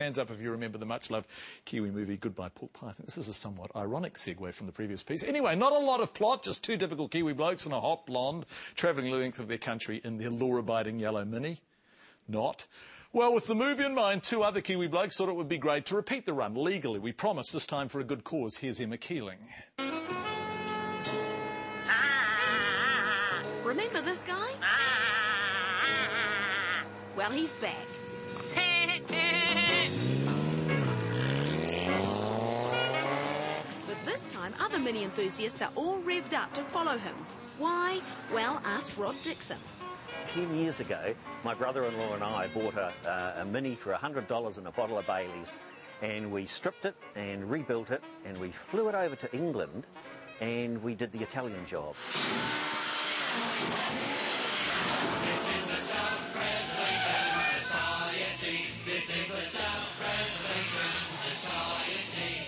Hands up if you remember the much-loved Kiwi movie Goodbye Pork Pie. I think this is a somewhat ironic segue from the previous piece. Anyway, not a lot of plot, just two typical Kiwi blokes and a hot blonde travelling the length of their country in their law-abiding yellow Mini. Not. Well, with the movie in mind, two other Kiwi blokes thought it would be great to repeat the run legally. We promise this time for a good cause. Here's Emma Keeling. Remember this guy? Well, he's back. But this time, other Mini enthusiasts are all revved up to follow him. Why? Well, ask Rod Dixon. 10 years ago, my brother-in-law and I bought a Mini for $100 and a bottle of Baileys, and we stripped it and rebuilt it, and we flew it over to England, and we did the Italian job. This is the South Preservation Society. This is the South Preservation Society.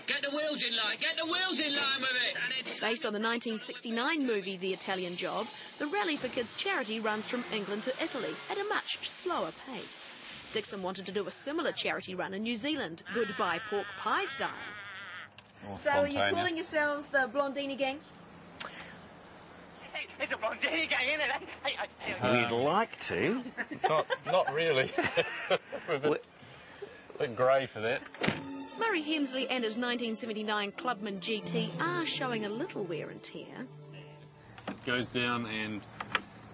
Get the wheels in line. Get the wheels in line with it. And it's Based on the 1969 movie The Italian Job, the Rally for Kids charity runs from England to Italy at a much slower pace. Dixon wanted to do a similar charity run in New Zealand, Goodbye Pork Pie style. So are you calling yourselves the Blondini Gang? It's a Blondini Gang, isn't it? We'd like to. Not really. We're a bit grey for that. Murray Hemsley and his 1979 Clubman GT are showing a little wear and tear. It goes down and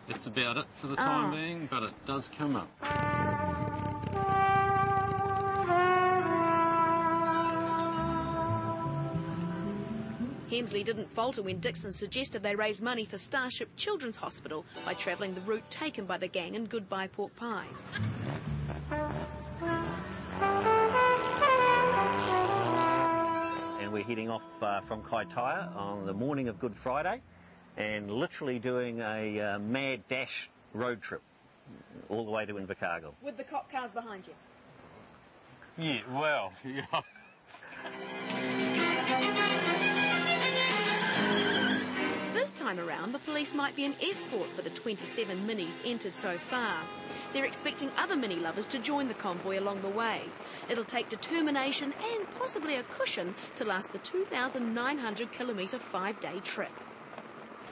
that's about it for the time being, but it does come up. Hemsley didn't falter when Dixon suggested they raise money for Starship Children's Hospital by travelling the route taken by the gang in Goodbye Pork Pie. And we're heading off from Kaitaia on the morning of Good Friday and literally doing a mad dash road trip all the way to Invercargill. With the cop cars behind you? Yeah, well, yeah. This time around, the police might be an escort for the 27 Minis entered so far. They're expecting other Mini lovers to join the convoy along the way. It'll take determination and possibly a cushion to last the 2,900-kilometre 5-day trip.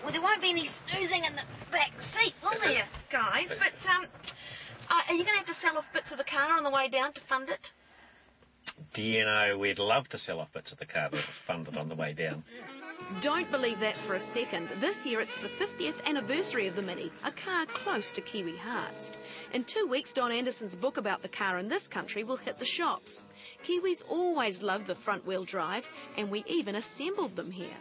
Well, there won't be any snoozing in the back seat, will there, guys? But, are you going to have to sell off bits of the car on the way down to fund it? Do you know, we'd love to sell off bits of the car that was funded on the way down. Don't believe that for a second. This year it's the 50th anniversary of the Mini, a car close to Kiwi hearts. In 2 weeks, Don Anderson's book about the car in this country will hit the shops. Kiwis always loved the front-wheel drive, and we even assembled them here.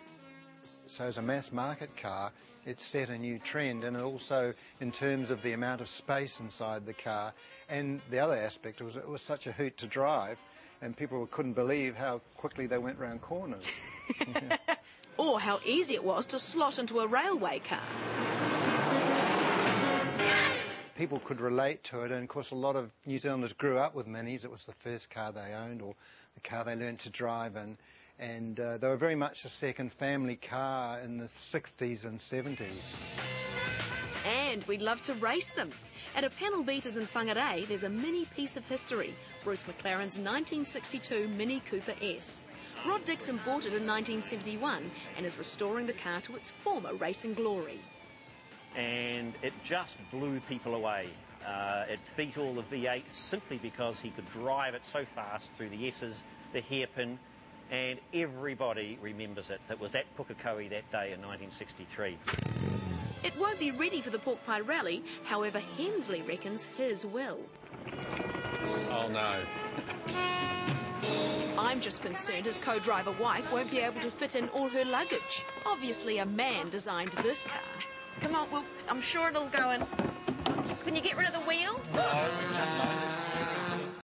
So as a mass market car, it set a new trend, and also in terms of the amount of space inside the car. And the other aspect was it was such a hoot to drive, and people couldn't believe how quickly they went round corners. Or how easy it was to slot into a railway car. People could relate to it, and of course a lot of New Zealanders grew up with Minis. It was the first car they owned or the car they learned to drive in, and they were very much a second family car in the 60s and 70s. And we'd love to race them. At a panel beaters in Whangarei, there's a Mini piece of history, Bruce McLaren's 1962 Mini Cooper S. Rod Dixon bought it in 1971 and is restoring the car to its former racing glory. And it just blew people away. It beat all the V8s simply because he could drive it so fast through the S's, the hairpin, and everybody remembers it that was at Pukekohe that day in 1963. It won't be ready for the Pork Pie Rally, however Hemsley reckons his will. Oh no. I'm just concerned his co-driver wife won't be able to fit in all her luggage. Obviously a man designed this car. Come on, well, I'm sure it'll go in. Can you get rid of the wheel? No, we can't.